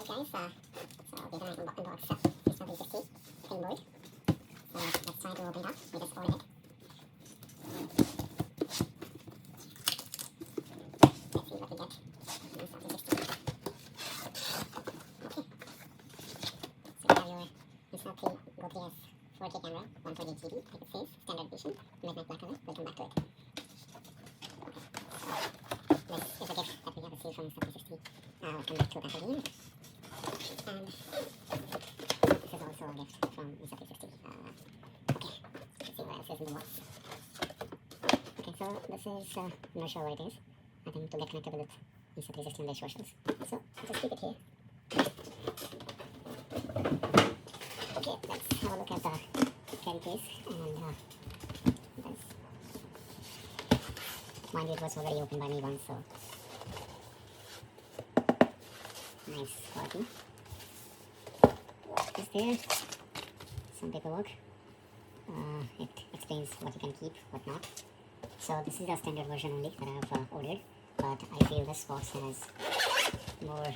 guys, so we're gonna unbox Insta360 Go. So let's try to open it up. We just ordered it. Let's see what we get. Insta360. Okay. So you have your Insta3 Go 3S 4K camera, 128 GB, like it says, standard edition, midnight black color. We'll come back to it. Okay. So this is a gift that we have received from Insta360. We'll come back to that again. And this is also a gift from Insta360. Okay, let's see what else is in the box. Okay, so this is, I'm not sure what it is. I think to get connected with Insta360 and their socials. So, just keep it here. Okay, let's have a look at the carry case. And this. Mind you, it was already opened by me once, so nice quality. Is there some paperwork? It explains what you can keep, what not. So this is the standard version only that I have ordered, but I feel this box has more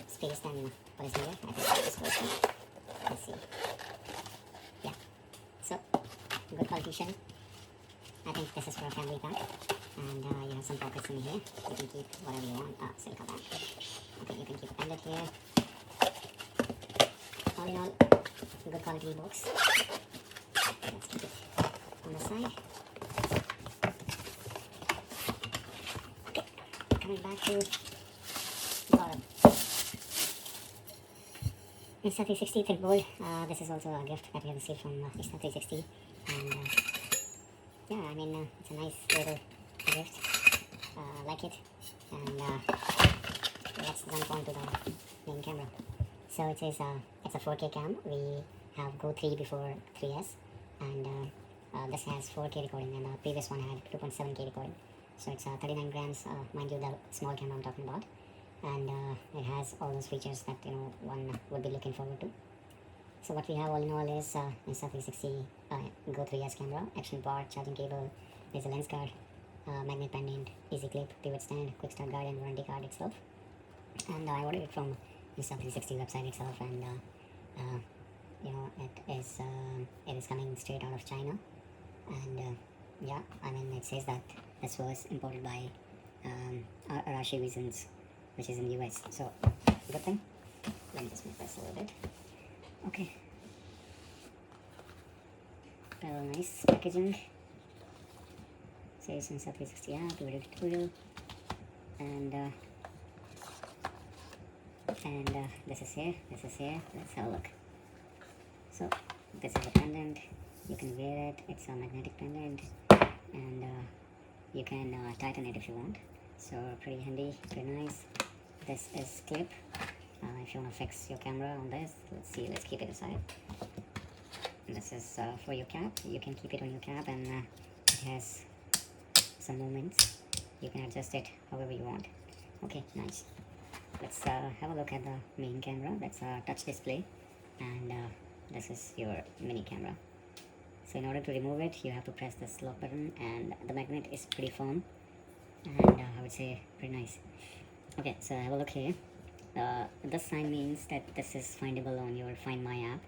space than what is needed. I think this version. Let's see. Yeah. So good quality shell. I think this is for a family pack, and you have some pockets in here. You can keep whatever you want. Silica bag. Okay, you can keep a pendant here. All in all, good quality box. Let's keep it on the side. Okay, coming back to the bottom. Insta360 Go. This is also a gift that we have received from Insta360, and yeah, I mean it's a nice little gift. Like it, and let's jump on to the main camera. So it is it's a 4K cam. We have Go 3 before 3S, and this has 4K recording, and the previous one had 2.7K recording. So it's 39 grams, mind you, the small camera I'm talking about, and it has all those features that one would be looking forward to. So what we have all in all is Insta360 Go 3S camera, action bar, charging cable. There's a lens card, magnet pendant, easy clip, pivot stand, quick start guide, and warranty card itself. And I ordered it from Insta360 website itself, and it is coming straight out of China. And yeah, I mean it says that this was imported by Arashi Reasons, which is in the US. So good thing. Let me just move this a little bit. Okay. Very nice packaging. Says Insta360 app, video tutorial, and this is here. Let's have a look. So this is a pendant. You can wear it. It's a magnetic pendant, and you can tighten it if you want. So pretty handy, pretty nice. This is clip. If you want to fix your camera on this, let's see. Let's keep it aside. This is for your cap. You can keep it on your cap, and it has some movements. You can adjust it however you want. Okay, nice. Let's have a look at the main camera. That's a touch display, and this is your mini camera. So in order to remove it, you have to press this lock button, and the magnet is pretty firm, and I would say pretty nice. Okay, so have a look here. This sign means that this is findable on your Find My app.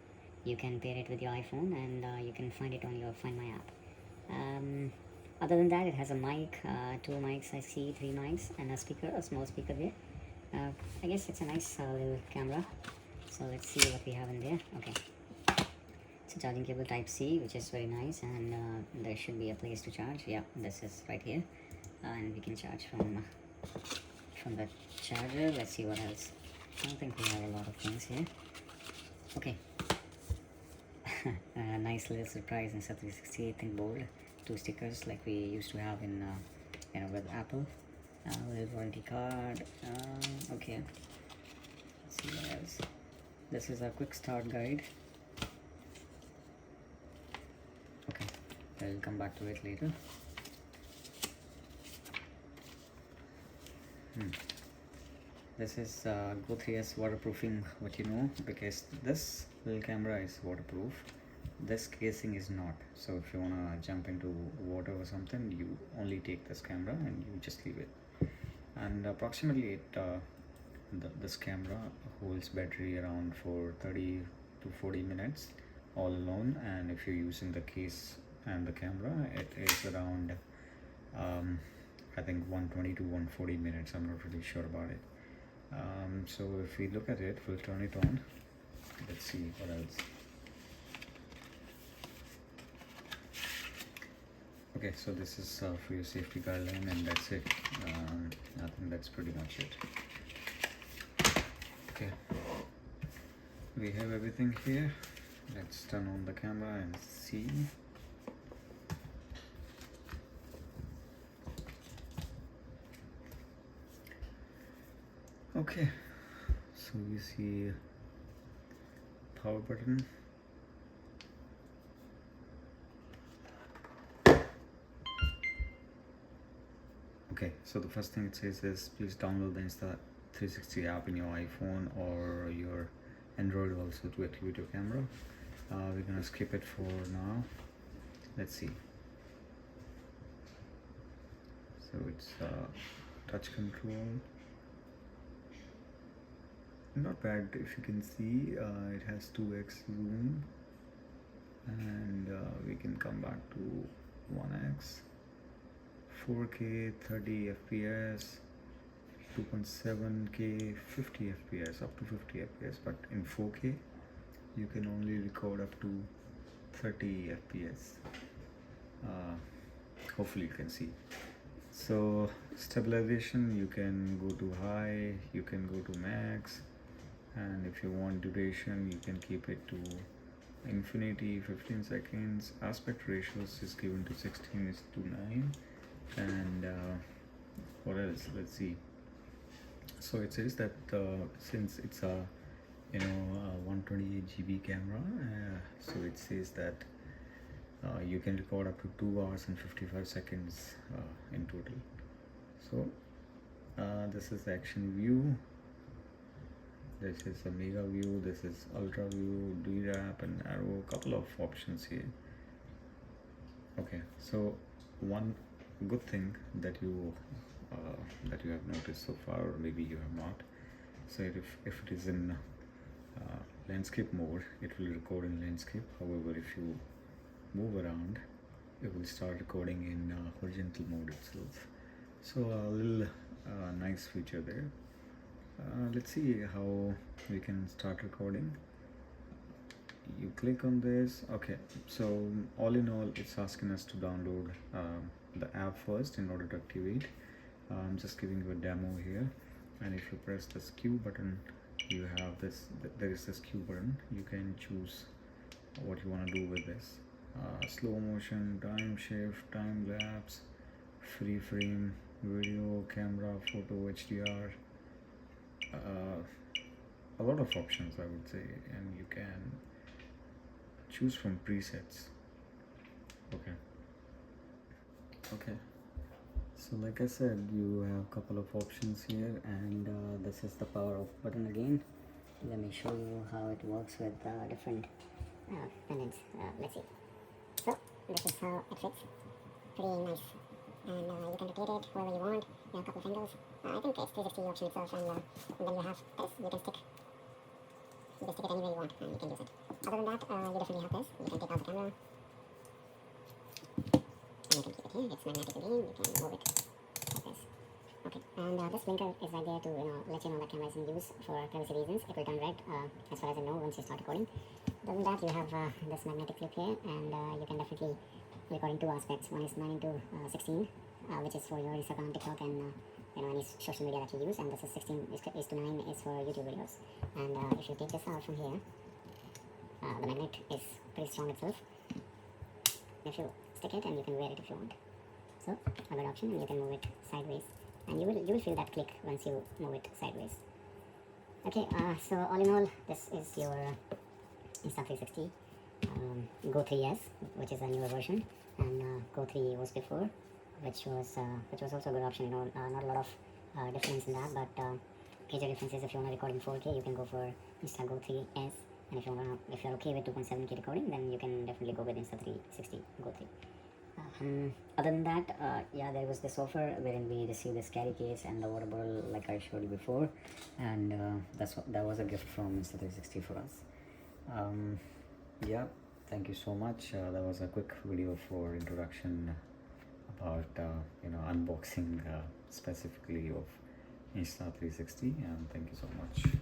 You can pair it with your iPhone, and you can find it on your Find My app. Other than that, it has a mic, 2 mics, I see 3 mics, and a speaker, a small speaker there. I guess it's a nice little camera. So let's see what we have in there. Okay, it's a charging cable type C, which is very nice, and there should be a place to charge. Yeah, this is right here, and we can charge from the charger. Let's see what else. I don't think we have a lot of things here. Okay. Nice little surprise in Insta360 Think Bold. 2 stickers like we used to have in with Apple. Little warranty card. Okay, let's see what else. This is a quick start guide. Okay, I'll come back to it later. This is Go 3S waterproofing, what you know, because this little camera is waterproof. This casing is not. So if you wanna jump into water or something, you only take this camera and you just leave it. And approximately it this camera holds battery around for 30 to 40 minutes all alone, and if you're using the case and the camera, it is around I think 120 to 140 minutes. I'm not really sure about it. So if we look at it, we'll turn it on. Let's see what else. Okay, so this is for your safety guideline, and that's it. I think that's pretty much it. Okay, we have everything here. Let's turn on the camera and see. Okay, so you see power button. Okay, so the first thing it says is please download the Insta360 app in your iPhone or your Android also to activate your camera. We're gonna skip it for now. Let's see. So it's touch control. Not bad. If you can see, it has 2x zoom, and we can come back to 1x. 4K 30 fps, 2.7K 50 fps, up to 50 fps, but in 4K you can only record up to 30 fps. Hopefully you can see. So stabilization, you can go to high, you can go to max, and if you want duration you can keep it to infinity, 15 seconds. Aspect ratios is given to 16:9. And what else? Let's see. So it says that since it's a 128 GB camera, so it says that you can record up to 2 hours and 55 seconds in total. So this is the action view, this is a mega view, this is ultra view, DRAP and arrow, couple of options here. Okay, so one good thing that you have noticed so far, or maybe you have not. So if it is in landscape mode, it will record in landscape. However, if you move around, it will start recording in horizontal mode itself. So a little nice feature there. Let's see how we can start recording. You click on this. Okay, so all in all, it's asking us to download the app first in order to activate. I'm just giving you a demo here, and if you press this Q button, you have this, there is this Q button. You can choose what you want to do with this. Slow motion, time shift, time lapse, free frame, video, camera, photo, HDR, a lot of options I would say, and you can choose from presets. Okay, so like I said, you have a couple of options here, and this is the power off button again. Let me show you how it works with different pendants. Let's see. So this is how it fits. Pretty nice, and you can rotate it wherever you want. You have a couple of angles. I think it's 360 option itself, and then you have this. You can stick it anywhere you want, and you can use it. Other than that, you definitely have this. You can take out the camera, and you can keep it here. It's magnetic again. You can move it like this. Okay, and this blinker is right there to let you know that camera is in use for privacy reasons. It will turn red as far as I know once you start recording. Other than that, you have this magnetic clip here, and you can definitely record in two aspects. One is 9:16, which is for your Instagram, TikTok, and any social media that you use, and this is 16:9 is for YouTube videos. And if you take this out from here, the magnet is pretty strong itself. If you stick it, and you can wear it if you want. So a good option, and you can move it sideways, and you will feel that click once you move it sideways. Okay, so all in all, this is your Insta360 Go 3S, which is a newer version, and Go 3 was before, which was also a good option. Not a lot of difference in that, but major difference is if you want to record in 4K, you can go for Insta Go 3S, and if you're okay with 2.7K recording, then you can definitely go with Insta360 Go 3. Other than that, yeah, there was this offer wherein we received this carry case and the water bottle, like I showed you before, and that was a gift from Insta360 for us. Yeah, thank you so much. That was a quick video for introduction about unboxing specifically of Insta360, and thank you so much.